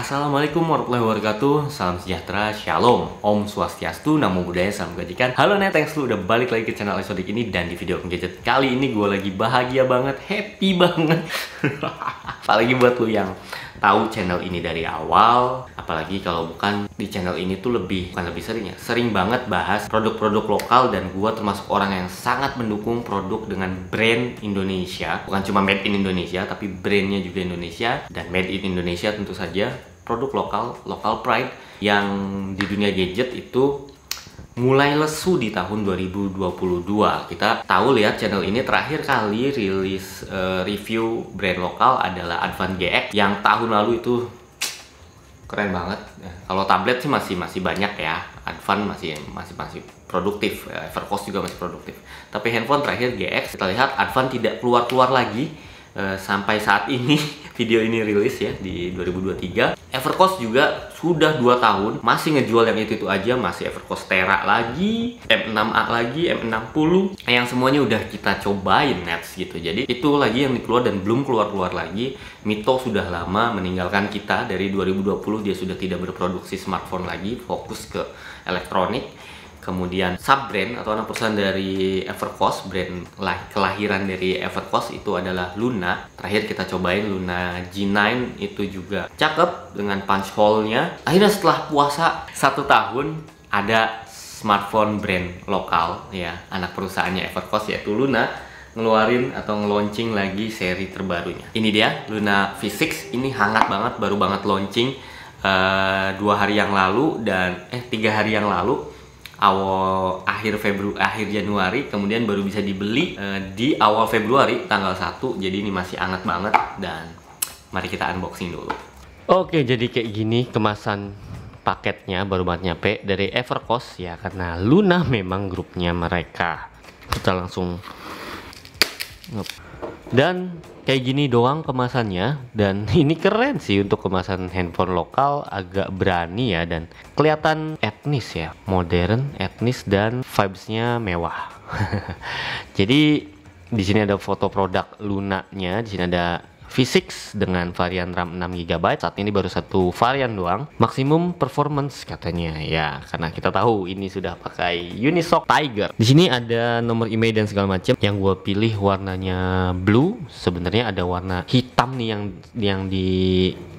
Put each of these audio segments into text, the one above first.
Assalamualaikum warahmatullahi wabarakatuh. Salam sejahtera, shalom, Om Swastiastu, Namo Buddhaya, salam kebajikan. Halo net, thanks lu udah balik lagi ke channel Exotic ini. Dan di video gadget kali ini gue lagi bahagia banget, happy banget. Apalagi buat lu yang tahu channel ini dari awal. Apalagi kalau bukan, di channel ini tuh bukan lebih sering ya, sering banget bahas produk-produk lokal. Dan gue termasuk orang yang sangat mendukung produk dengan brand Indonesia. Bukan cuma made in Indonesia, tapi brandnya juga Indonesia. Dan made in Indonesia tentu saja produk lokal, local pride, yang di dunia gadget itu mulai lesu di tahun 2022. Kita tahu, lihat channel ini terakhir kali rilis review brand lokal adalah Advan GX yang tahun lalu itu keren banget. Kalau tablet sih masih banyak ya. Advan masih produktif, Evercost juga masih produktif. Tapi handphone terakhir GX, kita lihat Advan tidak keluar lagi sampai saat ini. Video ini rilis ya di 2023. Evercost juga sudah 2 tahun masih ngejual yang itu aja, masih Evercost Tera lagi, M6A lagi, M60 yang semuanya udah kita cobain nets gitu. Jadi itu lagi yang keluar dan belum keluar lagi. Mito sudah lama meninggalkan kita, dari 2020 dia sudah tidak berproduksi smartphone lagi, fokus ke elektronik. Kemudian sub-brand atau anak perusahaan dari Evercost, brand kelahiran dari Evercost itu adalah Luna. Terakhir kita cobain Luna G9, itu juga cakep dengan punch hole-nya. Akhirnya setelah puasa 1 tahun ada smartphone brand lokal ya, anak perusahaannya Evercost yaitu Luna, ngeluarin atau nge-launching lagi seri terbarunya. Ini dia Luna V6, ini hangat banget, baru banget launching 2 hari yang lalu dan 3 hari yang lalu. Akhir Januari, kemudian baru bisa dibeli di awal Februari tanggal 1. Jadi ini masih hangat banget, dan mari kita unboxing dulu. Oke, jadi kayak gini kemasan paketnya, baru banget nyampe dari Evercost ya, karena Luna memang grupnya mereka. Kita langsung dan kayak gini doang kemasannya, dan ini keren sih untuk kemasan handphone lokal, agak berani ya, dan kelihatan etnis ya, modern, etnis, dan vibesnya mewah. Jadi di sini ada foto produk Lunanya, di sini ada V6 dengan varian RAM 6GB. Saat ini baru 1 varian doang. Maksimum performance katanya ya, karena kita tahu ini sudah pakai Unisoc Tiger. Di sini ada nomor email dan segala macam. Yang gue pilih warnanya blue. Sebenarnya ada warna hitam nih yang di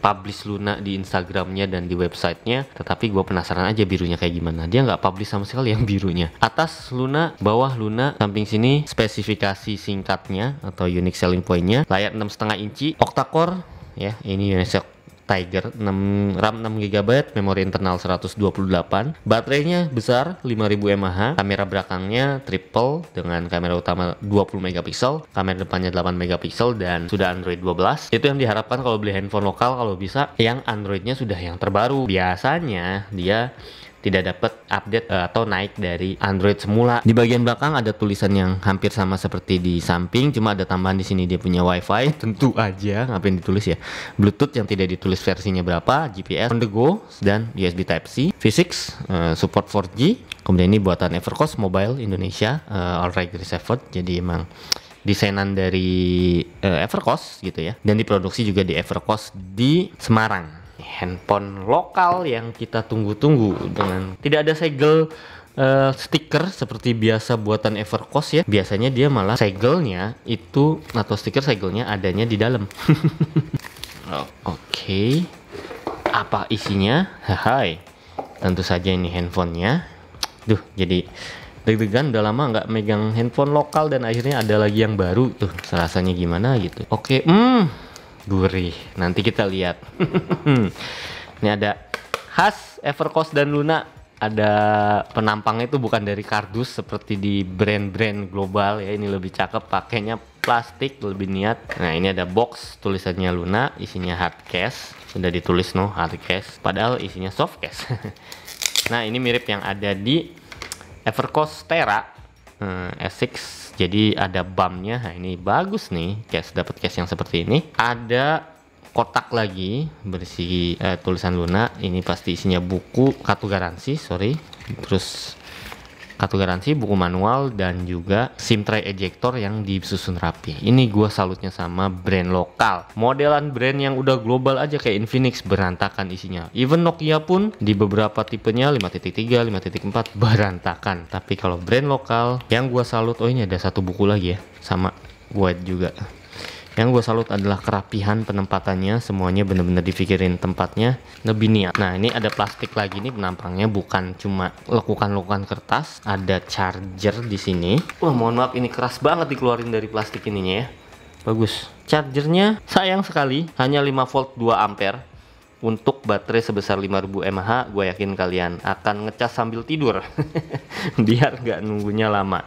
publish Luna di Instagramnya dan di websitenya. Tetapi gue penasaran aja birunya kayak gimana. Dia nggak publish sama sekali yang birunya. Atas Luna, bawah Luna, samping sini spesifikasi singkatnya atau unique selling pointnya. Layar 6,5 inci, octa-core ya, ini Unisoc Tiger, RAM 6GB, memori internal 128, baterainya besar 5000 mAh, kamera belakangnya triple dengan kamera utama 20 megapiksel, kamera depannya 8 megapiksel, dan sudah Android 12. Itu yang diharapkan kalau beli handphone lokal, kalau bisa yang Androidnya sudah yang terbaru. Biasanya dia tidak dapat update atau naik dari Android semula. Di bagian belakang ada tulisan yang hampir sama seperti di samping, cuma ada tambahan di sini dia punya WiFi. Tentu aja, ngapain ditulis ya? Bluetooth yang tidak ditulis versinya berapa, GPS on the go, dan USB Type-C. V6 support 4G. Kemudian ini buatan Evercost Mobile Indonesia, alright reserved. Jadi emang desainan dari Evercost gitu ya, dan diproduksi juga di Evercost di Semarang. Handphone lokal yang kita tunggu-tunggu, dengan tidak ada segel stiker seperti biasa buatan Evercost ya. Biasanya dia malah segelnya itu, atau stiker segelnya adanya di dalam. Oke. Apa isinya? Hai. Tentu saja ini handphonenya. Duh, jadi deg-degan, udah lama nggak megang handphone lokal dan akhirnya ada lagi yang baru tuh. Rasanya gimana gitu. Oke, gurih. Nanti kita lihat. Ini ada khas Evercost dan Luna. Ada penampangnya itu bukan dari kardus seperti di brand-brand global ya. Ini lebih cakep, pakainya plastik, lebih niat. Nah, ini ada box tulisannya Luna, isinya hard case. Sudah ditulis no hard case, padahal isinya soft case. Nah, ini mirip yang ada di Evercost Tera S6. Jadi ada bumpnya. Nah, ini bagus nih, case, dapat case yang seperti ini. Ada kotak lagi berisi tulisan Luna. Ini pasti isinya buku, kartu garansi, sorry. Terus Kartu garansi, buku manual, dan juga SIM tray ejector yang disusun rapi. Ini gue salutnya sama brand lokal. Modelan brand yang udah global aja kayak Infinix berantakan isinya. Even Nokia pun di beberapa tipenya 5.3, 5.4 berantakan. Tapi kalau brand lokal yang gue salut, oh ini ada satu buku lagi ya, sama white juga. Yang gue salut adalah kerapihan penempatannya, semuanya bener-bener dipikirin tempatnya, lebih niat. Nah ini ada plastik lagi nih penampangnya, bukan cuma lekukan-lekukan kertas, ada charger di sini. Wah mohon maaf ini keras banget dikeluarin dari plastik ininya ya. Bagus. Chargernya sayang sekali hanya 5 volt 2 ampere. Untuk baterai sebesar 5000 mAh, gue yakin kalian akan ngecas sambil tidur. Biar nggak nunggunya lama.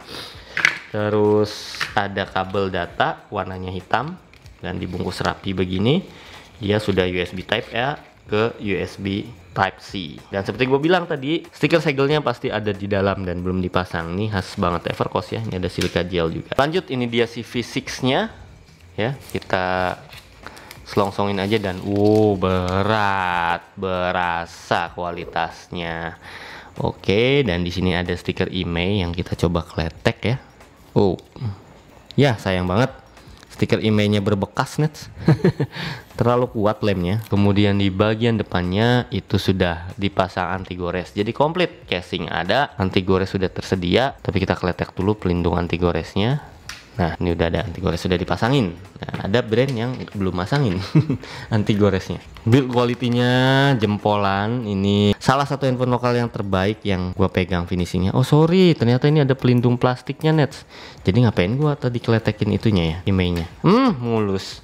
Terus ada kabel data warnanya hitam dan dibungkus rapi begini. Dia sudah USB Type A ke USB Type C. Dan seperti gue bilang tadi, stiker segelnya pasti ada di dalam dan belum dipasang. Ini khas banget Evercost ya. Ini ada silica gel juga. Lanjut, ini dia CV6-nya. Ya, kita selongsongin aja dan berat, berasa kualitasnya. Oke, dan di sini ada stiker IMEI yang kita coba kletek ya. Oh, ya sayang banget stiker IMEI-nya berbekas net. Terlalu kuat lemnya. Kemudian di bagian depannya itu sudah dipasang anti gores. Jadi komplit, casing ada, anti gores sudah tersedia. Tapi kita kletek dulu pelindung anti goresnya. Nah ini udah ada anti gores, sudah dipasangin. Nah, ada brand yang belum masangin anti goresnya. Build quality-nya jempolan. Ini salah satu handphone lokal yang terbaik yang gua pegang finishingnya. Oh sorry, ternyata ini ada pelindung plastiknya nets. Jadi ngapain gua tadi keletekin itunya ya, IMEI-nya. Mulus.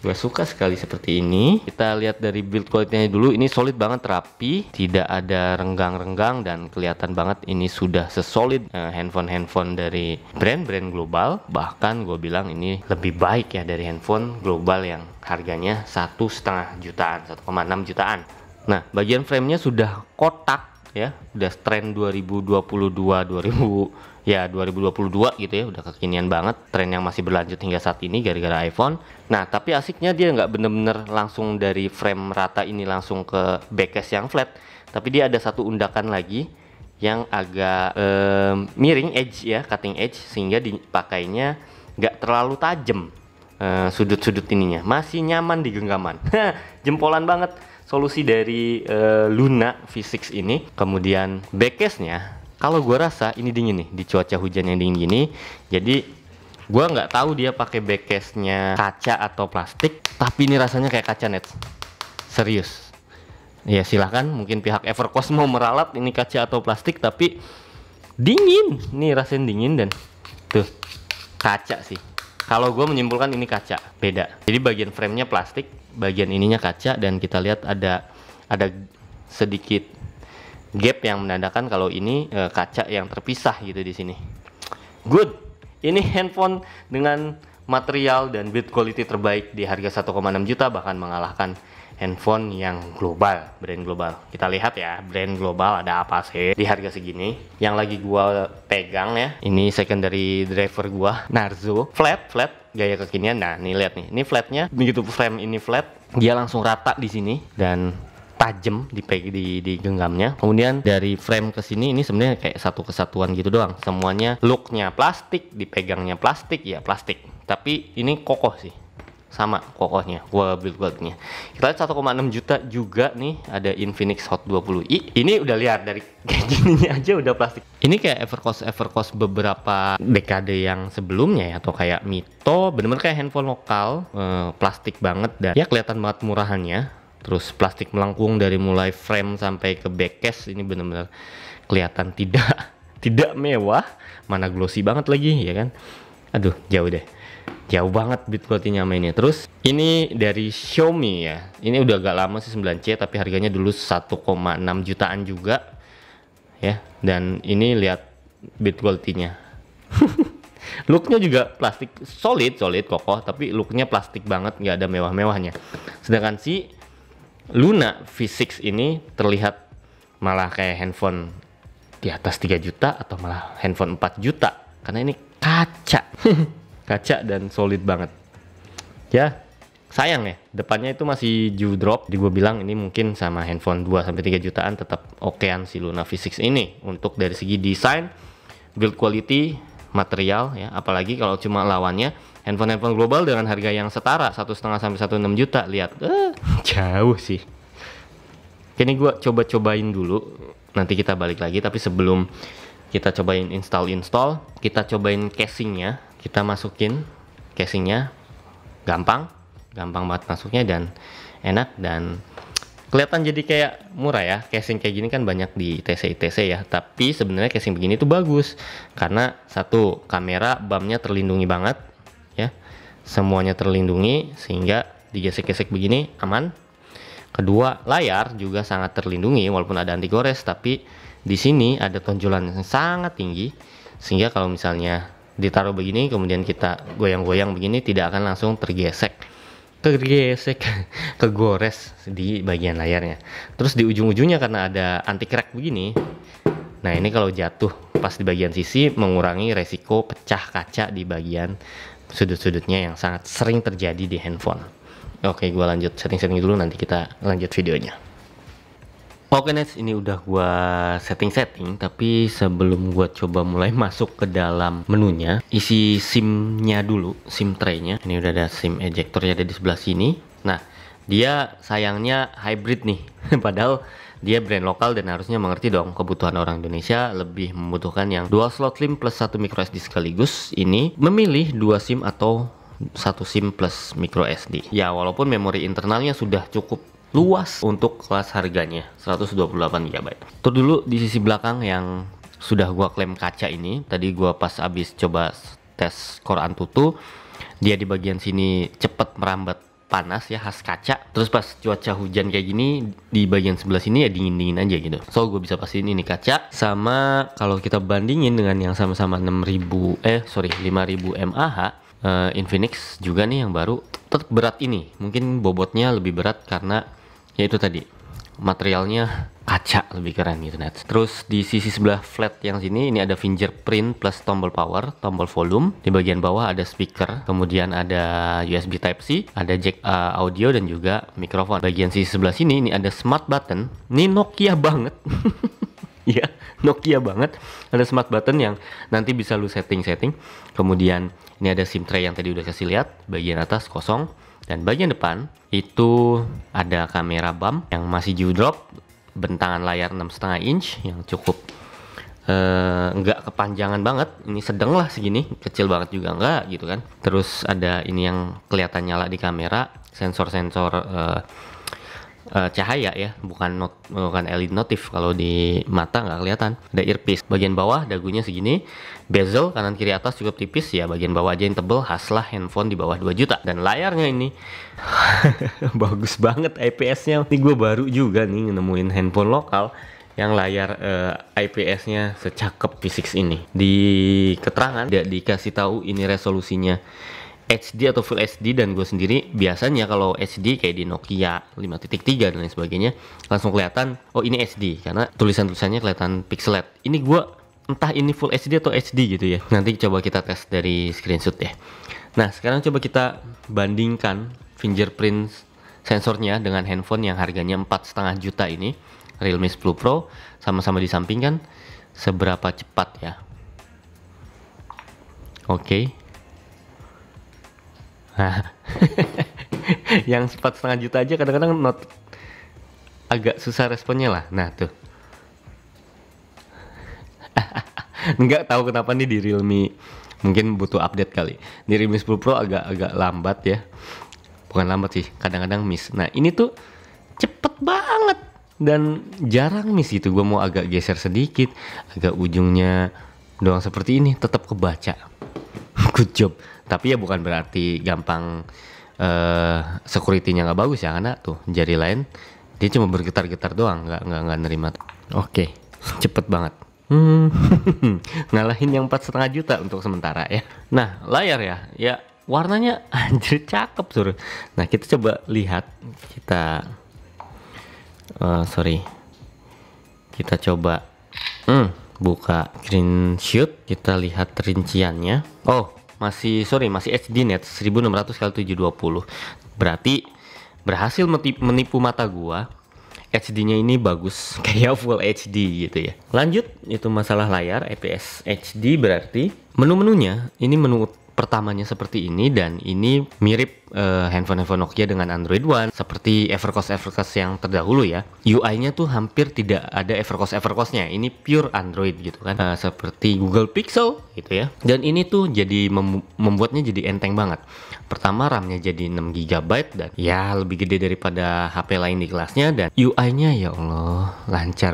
Gue suka sekali seperti ini. Kita lihat dari build quality-nya dulu. Ini solid banget, rapi, tidak ada renggang-renggang, dan kelihatan banget ini sudah sesolid handphone-handphone dari brand-brand global. Bahkan gue bilang ini lebih baik ya dari handphone global yang harganya 1,5 jutaan, 1,6 jutaan. Nah, bagian framenya sudah kotak ya, udah tren 2022 gitu ya, udah kekinian banget, tren yang masih berlanjut hingga saat ini gara-gara iPhone. Nah tapi asiknya dia nggak bener-bener langsung dari frame rata ini langsung ke backcase yang flat, tapi dia ada satu undakan lagi yang agak miring edge ya, cutting edge, sehingga dipakainya nggak terlalu tajam sudut-sudut ininya, masih nyaman di genggaman. Jempolan banget solusi dari Luna V6 ini. Kemudian backcase-nya, kalau gue rasa ini dingin nih di cuaca hujan yang dingin gini. Jadi gue nggak tahu dia pakai backcase-nya kaca atau plastik, tapi ini rasanya kayak kaca net. Serius. Ya silahkan, mungkin pihak Evercost mau meralat ini kaca atau plastik, tapi dingin. Nih rasain dingin dan tuh kaca sih. Kalau gue menyimpulkan ini kaca, beda. Jadi bagian framenya plastik, bagian ininya kaca, dan kita lihat ada sedikit gap yang menandakan kalau ini kaca yang terpisah gitu di sini. Good. Ini handphone dengan material dan build quality terbaik di harga 1,6 juta, bahkan mengalahkan handphone yang global, brand global. Kita lihat ya, brand global ada apa sih di harga segini. Yang lagi gua pegang ya, ini secondary driver gua, Narzo, flat gaya kekinian. Nah, nih lihat nih, ini flatnya begitu frame ini flat, dia langsung rata di sini dan tajam di genggamnya. Kemudian dari frame ke sini ini sebenarnya kayak satu kesatuan gitu doang. Semuanya looknya plastik, dipegangnya plastik ya plastik. Tapi ini kokoh sih, sama kokohnya. Gua build quality-nya. Kita lihat 1,6 juta juga nih, ada Infinix Hot 20i. Ini udah lihat dari kayak gini aja udah plastik. Ini kayak Evercost beberapa dekade yang sebelumnya ya, atau kayak Mito, bener-bener kayak handphone lokal, plastik banget dan ya kelihatan banget murahannya. Terus plastik melengkung dari mulai frame sampai ke backcase, ini bener-bener kelihatan tidak mewah, mana glossy banget lagi ya kan. Aduh jauh banget build quality-nya mainnya. Terus ini dari Xiaomi ya, ini udah agak lama sih 9C, tapi harganya dulu 1,6 jutaan juga ya. Dan ini lihat build quality-nya. Looknya juga plastik, solid kokoh, tapi looknya plastik banget, nggak ada mewah-mewahnya. Sedangkan si Luna V6 ini terlihat malah kayak handphone di atas 3 juta atau malah handphone 4 juta, karena ini kaca. Kaca dan solid banget ya. sayang ya, depannya itu masih dewdrop. Jadi gue bilang ini mungkin sama handphone 2-3 jutaan tetap okean si Luna V6 ini untuk dari segi desain, build quality, material ya. Apalagi kalau cuma lawannya handphone global dengan harga yang setara 1,5 sampai 1,6 juta. Lihat, jauh sih. Ini gue coba-cobain dulu, nanti kita balik lagi. Tapi sebelum kita cobain install, kita cobain casingnya. Kita masukin casingnya, gampang banget masuknya dan enak dan kelihatan jadi kayak murah ya. Casing kayak gini kan banyak di ITC ya, tapi sebenarnya casing begini tuh bagus karena satu, kamera BAM-nya terlindungi banget ya, semuanya terlindungi sehingga digesek-gesek begini aman. Kedua, layar juga sangat terlindungi walaupun ada anti gores, tapi di sini ada tonjolan yang sangat tinggi sehingga kalau misalnya ditaruh begini kemudian kita goyang-goyang begini tidak akan langsung kegores di bagian layarnya. Terus di ujung-ujungnya karena ada anti crack begini, nah ini kalau jatuh pas di bagian sisi mengurangi resiko pecah kaca di bagian sudut-sudutnya yang sangat sering terjadi di handphone. Oke, gua lanjut setting-setting dulu, nanti kita lanjut videonya. Oke Nets, ini udah gua setting-setting, tapi sebelum gua coba mulai masuk ke dalam menunya, isi SIM-nya dulu, SIM tray-nya. Ini udah ada SIM ejector-nya ada di sebelah sini. Nah, dia sayangnya hybrid nih, padahal dia brand lokal dan harusnya mengerti dong kebutuhan orang Indonesia lebih membutuhkan yang dual slot SIM plus 1 micro SD sekaligus. Ini memilih 2 SIM atau 1 SIM plus micro SD. Ya, walaupun memori internalnya sudah cukup luas untuk kelas harganya 128 GB. Itu dulu di sisi belakang yang sudah gua klaim kaca ini. Tadi gua pas abis coba tes Core Antutu, dia di bagian sini cepet merambat panas ya, khas kaca. Terus pas cuaca hujan kayak gini di bagian sebelah sini ya dingin-dingin aja gitu. So gue bisa pastiin ini kaca. Sama kalau kita bandingin dengan yang sama-sama 5000 mAh Infinix juga nih yang baru, tetap berat ini. Mungkin bobotnya lebih berat karena ya itu tadi materialnya kaca lebih keren gitu Net. Terus di sisi sebelah flat yang sini ini ada fingerprint plus tombol power, tombol volume. Di bagian bawah ada speaker, kemudian ada USB Type C, ada jack audio dan juga mikrofon. Bagian sisi sebelah sini ini ada smart button. Ini Nokia banget. Ya, Nokia banget. Ada smart button yang nanti bisa lu setting. Kemudian ini ada SIM tray yang tadi udah kasih lihat. Bagian atas kosong. Dan bagian depan itu ada kamera BAM yang masih dewdrop, bentangan layar 6,5 inch yang cukup nggak kepanjangan banget. Ini sedang lah segini, kecil banget juga enggak gitu kan. Terus ada ini yang kelihatan nyala di kamera, sensor-sensor cahaya ya, bukan LED notif. Kalau di mata nggak kelihatan. Ada earpiece. Bagian bawah dagunya segini, bezel kanan kiri atas cukup tipis ya, bagian bawah aja yang tebel, khas lah handphone di bawah 2 juta. Dan layarnya ini bagus banget IPS-nya. Ini gue baru juga nih nemuin handphone lokal yang layar IPS-nya secakep V6 ini. Di keterangan dikasih tahu ini resolusinya HD atau Full HD, dan gue sendiri biasanya kalau HD kayak di Nokia 5.3 dan lain sebagainya langsung kelihatan oh ini HD karena tulisan-tulisannya kelihatan pixelate. Ini gue entah ini Full HD atau HD gitu ya. Nanti coba kita tes dari screenshot ya. Nah, sekarang coba kita bandingkan fingerprint sensornya dengan handphone yang harganya 4,5 juta ini, Realme 10 Pro, sama-sama disampingkan seberapa cepat ya. Oke. Nah, yang 4,5 juta aja kadang-kadang agak susah responnya lah. Nah tuh, nggak tahu kenapa nih di Realme, mungkin butuh update kali. Di Realme 10 Pro agak lambat ya, bukan lambat sih, kadang-kadang miss. Nah ini tuh cepet banget dan jarang miss gitu. Gue mau agak geser sedikit, agak ujungnya doang seperti ini, tetap kebaca. Good job. Tapi ya bukan berarti gampang security-nya nggak bagus ya, karena tuh jari lain dia cuma bergetar-getar doang, nggak nerima. Oke, cepet banget. Ngalahin yang 4,5 juta untuk sementara ya. Nah layar ya warnanya anjir cakep sur. Nah kita coba lihat, kita coba buka screenshot, kita lihat rinciannya. Oh masih HD Net 1600 x 720. Berarti berhasil menipu mata gua. HD-nya ini bagus kayak Full HD gitu ya. Lanjut, itu masalah layar IPS HD berarti menu-menunya ini menu pertamanya seperti ini, dan ini mirip handphone Nokia dengan Android One seperti Evercost yang terdahulu ya. UI-nya tuh hampir tidak ada Evercost-nya. Ini pure Android gitu kan. Seperti Google Pixel gitu ya. Dan ini tuh jadi membuatnya jadi enteng banget. Pertama, RAM-nya jadi 6 GB dan ya lebih gede daripada HP lain di kelasnya, dan UI-nya ya Allah lancar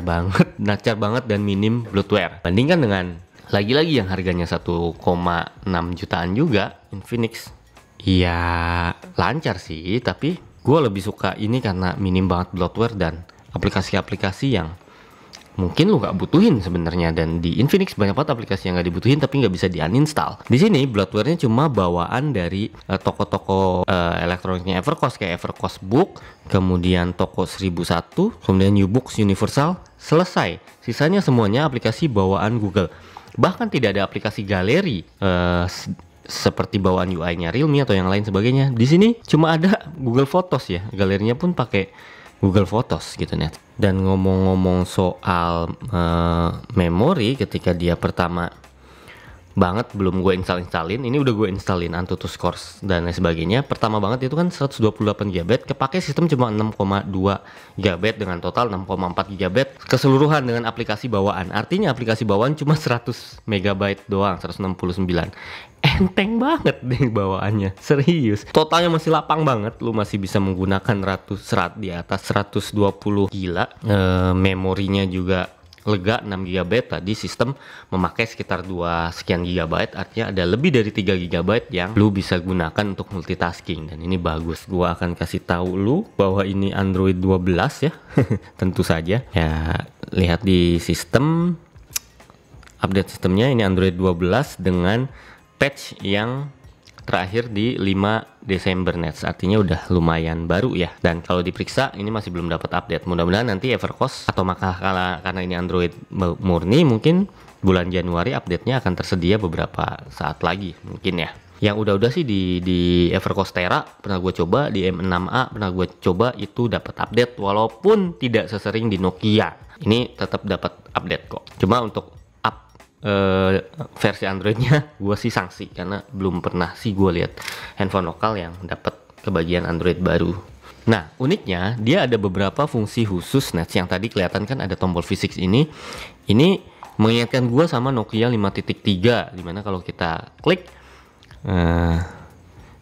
banget dan minim bloatware. Bandingkan dengan lagi-lagi yang harganya 1,6 jutaan juga, Infinix. Ya lancar sih, tapi gue lebih suka ini karena minim banget bloatware dan aplikasi-aplikasi yang mungkin lu gak butuhin sebenarnya. Dan di Infinix banyak banget aplikasi yang gak dibutuhin tapi nggak bisa di uninstall. Di sini bloatware-nya cuma bawaan dari toko-toko elektroniknya Evercost kayak Evercost Book, kemudian toko 1001, kemudian Ubooks Universal, selesai. Sisanya semuanya aplikasi bawaan Google. Bahkan tidak ada aplikasi galeri seperti bawaan UI-nya Realme atau yang lain sebagainya. Di sini cuma ada Google Photos ya. Galerinya pun pakai Google Photos gitu net. Dan ngomong-ngomong soal memori, ketika dia pertama banget belum gue installin, ini udah gue installin Antutu Scores dan lain sebagainya. Pertama banget itu kan 128 GB, kepake sistem cuma 6,2 GB dengan total 6,4 GB keseluruhan dengan aplikasi bawaan. Artinya aplikasi bawaan cuma 100 MB doang, 169. Enteng banget deh bawaannya, serius. Totalnya masih lapang banget, lu masih bisa menggunakan di atas 120. Gila. Memorinya juga lega, 6 GB. Tadi sistem memakai sekitar 2 sekian GB, artinya ada lebih dari 3 GB yang lu bisa gunakan untuk multitasking, dan ini bagus. Gua akan kasih tahu lu bahwa ini Android 12 ya. Tentu saja ya, lihat di sistem update sistemnya, ini Android 12 dengan patch yang terakhir di 5 Desember net, artinya udah lumayan baru ya. Dan kalau diperiksa ini masih belum dapat update. Mudah-mudahan nanti Evercost atau karena ini Android murni, mungkin bulan Januari update-nya akan tersedia beberapa saat lagi mungkin ya. Yang udah sih di Evercost Tera pernah gue coba, di M6A pernah gue coba, itu dapat update walaupun tidak sesering di Nokia. Ini tetap dapat update kok. Cuma untuk versi Androidnya gue sih sanksi, karena belum pernah sih gue lihat handphone lokal yang dapat kebagian Android baru. Nah, uniknya dia ada beberapa fungsi khusus net. Yang tadi kelihatan kan ada tombol V6 ini mengingatkan gue sama Nokia 5.3, dimana kalau kita klik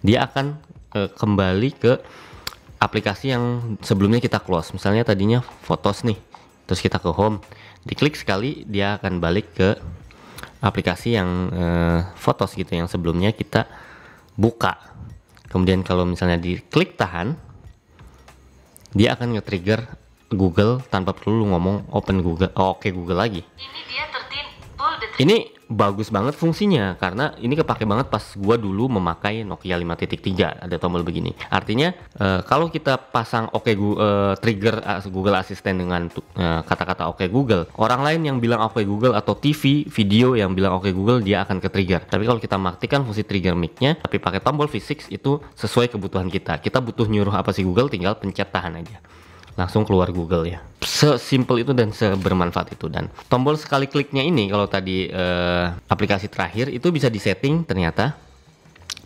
dia akan kembali ke aplikasi yang sebelumnya kita close. Misalnya tadinya Photos nih, terus kita ke home, diklik sekali dia akan balik ke aplikasi yang Photos gitu, yang sebelumnya kita buka. Kemudian kalau misalnya diklik tahan, dia akan nge-trigger Google tanpa perlu ngomong open Google, oke Google lagi. Ini dia ini bagus banget fungsinya, karena ini kepake banget pas gua dulu memakai Nokia 5.3, ada tombol begini. Artinya kalau kita pasang trigger Google Assistant dengan kata-kata oke Google, orang lain yang bilang oke Google atau TV video yang bilang oke Google, dia akan ke trigger. Tapi kalau kita matikan fungsi trigger mic-nya tapi pakai tombol V6, itu sesuai kebutuhan kita. Kita butuh nyuruh apa sih Google, tinggal pencet tahan aja, langsung keluar Google ya. Sesimpel itu dan sebermanfaat itu. Dan tombol sekali kliknya ini, kalau tadi aplikasi terakhir itu bisa disetting ternyata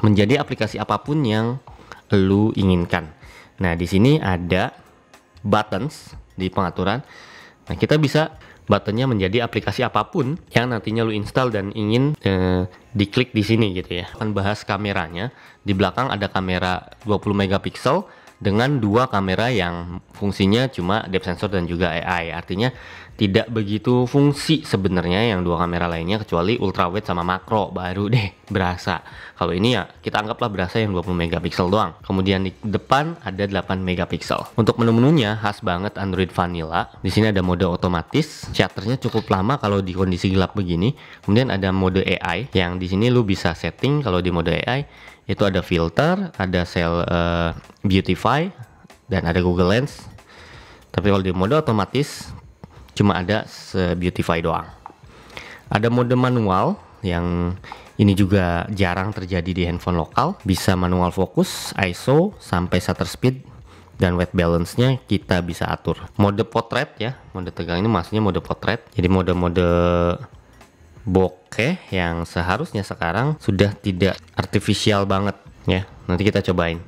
menjadi aplikasi apapun yang lu inginkan. Nah, di sini ada buttons di pengaturan. Nah, kita bisa buttonnya menjadi aplikasi apapun yang nantinya lu install dan ingin diklik di sini gitu ya. Akan bahas kameranya. Di belakang ada kamera 20 megapiksel dengan 2 kamera yang fungsinya cuma depth sensor dan juga AI. Artinya tidak begitu fungsi sebenarnya yang 2 kamera lainnya, kecuali ultrawide sama makro baru deh berasa. Kalau ini ya kita anggaplah berasa yang 20 megapiksel doang. Kemudian di depan ada 8 megapiksel. Untuk menu-menunya khas banget Android Vanilla. Di sini ada mode otomatis, shutternya cukup lama kalau di kondisi gelap begini. Kemudian ada mode AI yang di sini lu bisa setting. Kalau di mode AI itu ada filter, ada cell beautify, dan ada Google Lens. Tapi kalau di mode otomatis cuma ada beautify doang. Ada mode manual yang ini juga jarang terjadi di handphone lokal. Bisa manual fokus, ISO, sampai shutter speed, dan white balance-nya kita bisa atur. Mode potret ya, mode tegang ini maksudnya mode potret. Jadi mode-mode bokeh yang seharusnya sekarang sudah tidak artifisial banget ya. Nanti kita cobain.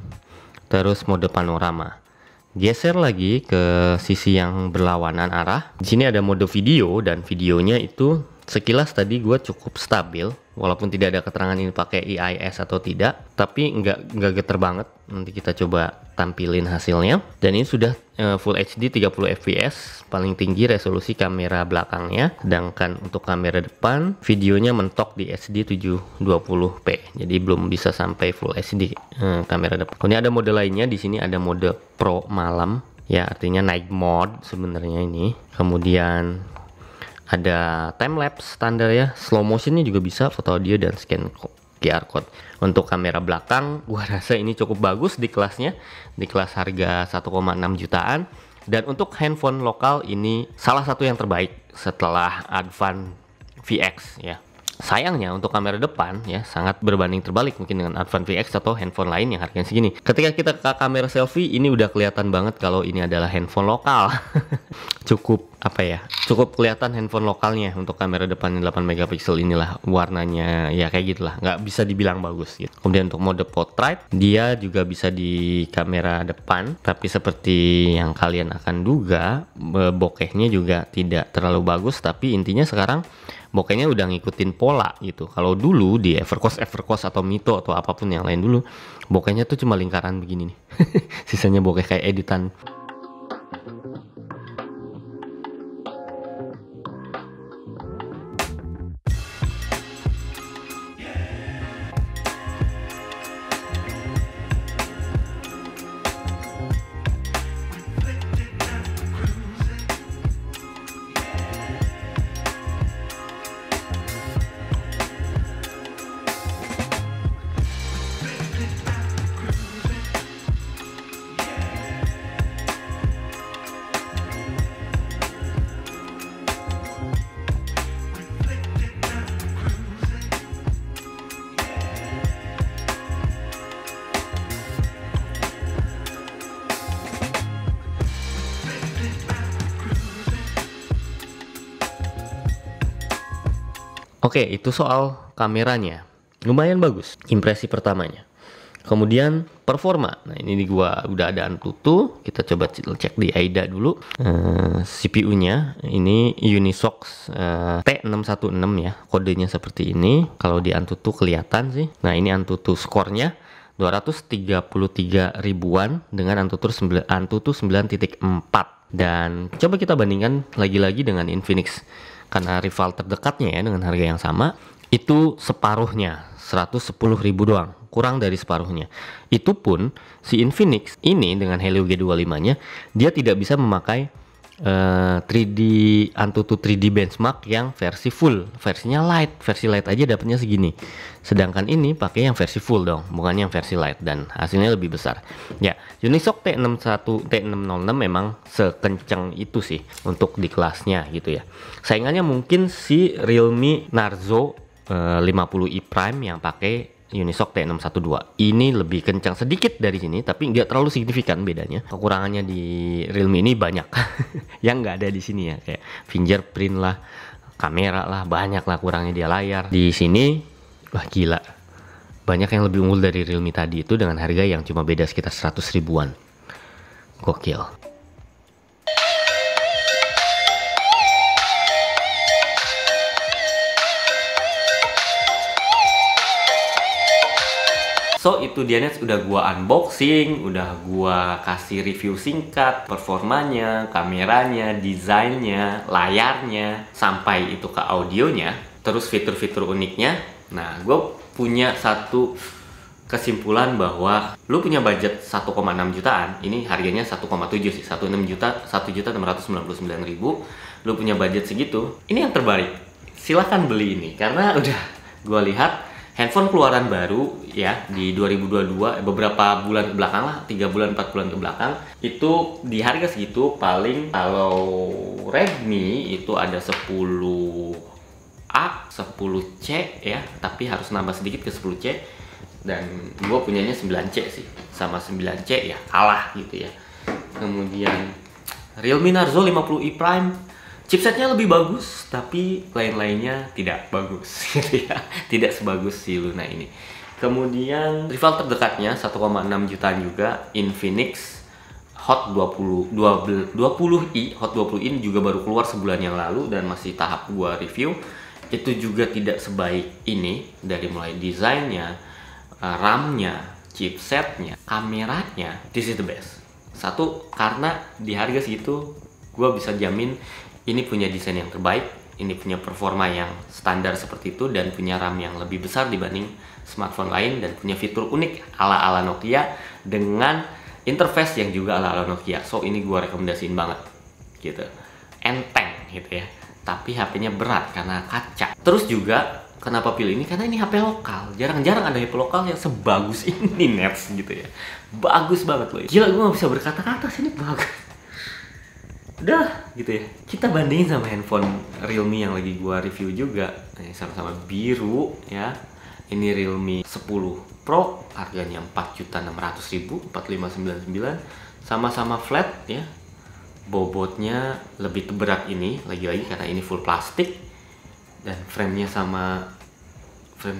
Terus mode panorama. Geser lagi ke sisi yang berlawanan arah. Di sini ada mode video, dan videonya itu sekilas tadi gue cukup stabil, walaupun tidak ada keterangan ini pakai EIS atau tidak, tapi nggak geter banget. Nanti kita coba tampilin hasilnya. Dan ini sudah Full HD 30 fps, paling tinggi resolusi kamera belakangnya. Sedangkan untuk kamera depan, videonya mentok di HD 720p, jadi belum bisa sampai Full HD kamera depan. Kemudian ada mode lainnya, di sini ada mode Pro malam, ya artinya night mode sebenarnya ini. Kemudian ada time lapse standar ya, slow motionnya juga bisa, foto audio, dan scan QR code. Untuk kamera belakang, gua rasa ini cukup bagus di kelasnya, di kelas harga 1,6 jutaan. Dan untuk handphone lokal ini salah satu yang terbaik setelah Advan VX ya. Sayangnya untuk kamera depan ya sangat berbanding terbalik mungkin dengan Advan VX atau handphone lain yang harganya segini. Ketika kita ke kamera selfie, ini udah kelihatan banget kalau ini adalah handphone lokal. Cukup apa ya, cukup kelihatan handphone lokalnya. Untuk kamera depan 8 megapiksel inilah warnanya ya kayak gitulah, nggak bisa dibilang bagus gitu. Kemudian untuk mode portrait, dia juga bisa di kamera depan, tapi seperti yang kalian akan duga, bokehnya juga tidak terlalu bagus. Tapi intinya sekarang bokehnya udah ngikutin pola gitu. Kalau dulu di Evercost atau Mito atau apapun yang lain dulu, bokehnya tuh cuma lingkaran begini nih. Sisanya bokeh kayak editan. Oke, itu soal kameranya. Lumayan bagus impresi pertamanya. Kemudian performa. Nah, ini gua udah ada Antutu. Kita coba cek di AIDA dulu. CPU-nya ini Unisoc T616 ya. Kodenya seperti ini. Kalau di Antutu kelihatan sih. Nah, ini Antutu skornya 233 ribuan dengan Antutu 9.4. Dan coba kita bandingkan lagi-lagi dengan Infinix. Karena rival terdekatnya ya dengan harga yang sama, itu separuhnya 110.000 doang, kurang dari separuhnya. Itu pun si Infinix ini dengan Helio G25 nya dia tidak bisa memakai 3D Antutu 3D benchmark yang versi full, versinya light. Versi light aja dapatnya segini, sedangkan ini pakai yang versi full dong, bukan yang versi light, dan hasilnya lebih besar ya. Unisoc T606 memang sekencang itu sih untuk di kelasnya gitu ya. Saingannya mungkin si Realme Narzo 50i Prime yang pakai Unisoc T612. Ini lebih kencang sedikit dari sini, tapi nggak terlalu signifikan bedanya. Kekurangannya di Realme ini banyak yang nggak ada di sini ya, kayak fingerprint lah, kamera lah, banyak lah kurangnya dia. Layar di sini wah gila, banyak yang lebih unggul dari Realme tadi itu dengan harga yang cuma beda sekitar 100 ribuan. Gokil. So itu dia Nets, udah gua unboxing, udah gua kasih review singkat, performanya, kameranya, desainnya, layarnya, sampai itu ke audionya, terus fitur-fitur uniknya. Nah, gue punya satu kesimpulan bahwa lu punya budget 1,6 jutaan, ini harganya 1,7 sih, 1,6 juta, 1.699.000. Lu punya budget segitu, ini yang terbaik. Silahkan beli ini, karena udah gue lihat handphone keluaran baru ya di 2022, beberapa bulan ke belakang lah, 3 bulan 4 bulan ke belakang, itu di harga segitu paling kalau Redmi itu ada 10 10A 10C ya, tapi harus nambah sedikit ke 10C. Dan gue punyanya 9C sih, sama 9C ya kalah gitu ya. Kemudian Realme Narzo 50i Prime, chipsetnya lebih bagus, tapi lain-lainnya tidak bagus gitu ya, tidak sebagus si Luna ini. Kemudian rival terdekatnya 1,6 jutaan juga, Infinix Hot 20i Hot 20 ini juga baru keluar sebulan yang lalu dan masih tahap gua review. Itu juga tidak sebaik ini, dari mulai desainnya, RAM-nya, chipsetnya, kameranya, this is the best. Satu, karena di harga segitu gue bisa jamin ini punya desain yang terbaik, ini punya performa yang standar seperti itu, dan punya RAM yang lebih besar dibanding smartphone lain, dan punya fitur unik ala-ala Nokia dengan interface yang juga ala-ala Nokia. So ini gue rekomendasiin banget gitu. Enteng gitu ya, tapi HP-nya berat karena kaca. Terus juga kenapa pilih ini? Karena ini HP lokal. Jarang-jarang ada HP lokal yang sebagus ini, Nets gitu ya. Bagus banget loh. Gila, gue gak bisa berkata-kata sih, ini bagus. Udah gitu ya. Kita bandingin sama handphone Realme yang lagi gue review juga. Nah, sama-sama biru ya. Ini Realme 10 Pro, harganya 4.600.000, 4.599. Sama-sama flat ya. Bobotnya lebih berat ini, lagi-lagi karena ini full plastik. Dan frame-nya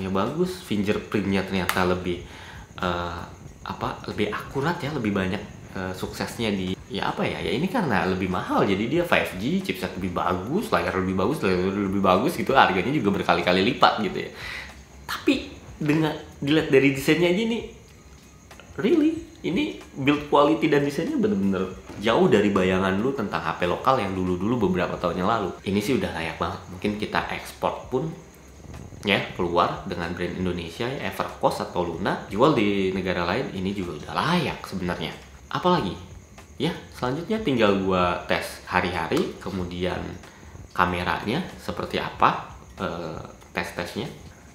bagus, fingerprint-nya ternyata lebih lebih akurat ya, lebih banyak suksesnya di ya ini karena lebih mahal, jadi dia 5G, chipset lebih bagus, layar lebih bagus gitu, harganya juga berkali-kali lipat gitu ya. Tapi dengan dilihat dari desainnya aja nih, really ini build quality dan desainnya bener-bener jauh dari bayangan lu tentang HP lokal yang dulu-dulu beberapa tahun yang lalu. Ini sih udah layak banget. Mungkin kita ekspor pun ya keluar dengan brand Indonesia ya, Evercost atau Luna, jual di negara lain, ini juga udah layak sebenarnya. Apalagi ya, selanjutnya tinggal gua tes hari-hari, kemudian kameranya seperti apa, tes-tesnya.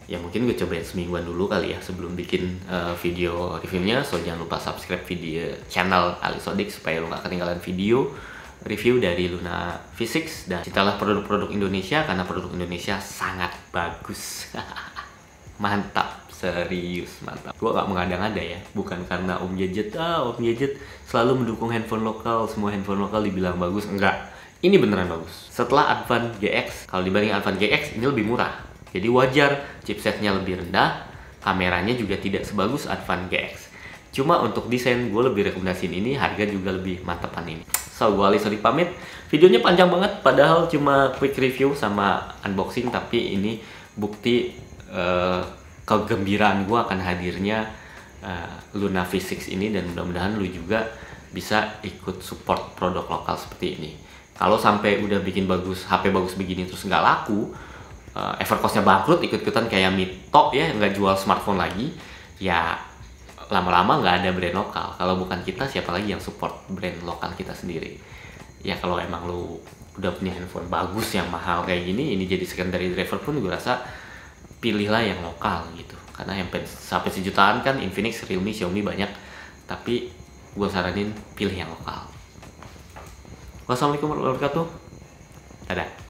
Ya mungkin gue cobain semingguan dulu kali ya sebelum bikin video reviewnya. So jangan lupa subscribe video channel Alisodik supaya lo gak ketinggalan video review dari Luna V6. Dan cintalah produk-produk Indonesia karena produk Indonesia sangat bagus. Mantap, serius mantap. Gue gak mengada-ngada ya, bukan karena Om Jejet selalu mendukung handphone lokal, semua handphone lokal dibilang bagus. Enggak, ini beneran bagus. Setelah Advan GX, kalau dibanding Advan GX ini lebih murah, jadi wajar chipsetnya lebih rendah, kameranya juga tidak sebagus Advan GX. Cuma untuk desain gue lebih rekomendasiin ini, harga juga lebih mantepan ini. So gue Alisodik pamit. Videonya panjang banget, padahal cuma quick review sama unboxing, tapi ini bukti kegembiraan gue akan hadirnya Luna V6 ini, dan mudah-mudahan lu juga bisa ikut support produk lokal seperti ini. Kalau sampai udah bikin bagus, HP bagus begini terus nggak laku, Evercost-nya bangkrut ikut-ikutan kayak Mito ya, nggak jual smartphone lagi, ya lama-lama nggak ada brand lokal. Kalau bukan kita, siapa lagi yang support brand lokal kita sendiri? Ya kalau emang lu udah punya handphone bagus yang mahal kayak gini, ini jadi secondary driver pun gue rasa pilihlah yang lokal gitu. Karena yang sampai sejutaan kan Infinix, Realme, Xiaomi banyak, tapi gue saranin pilih yang lokal. Wassalamualaikum warahmatullahi wabarakatuh. Dadah.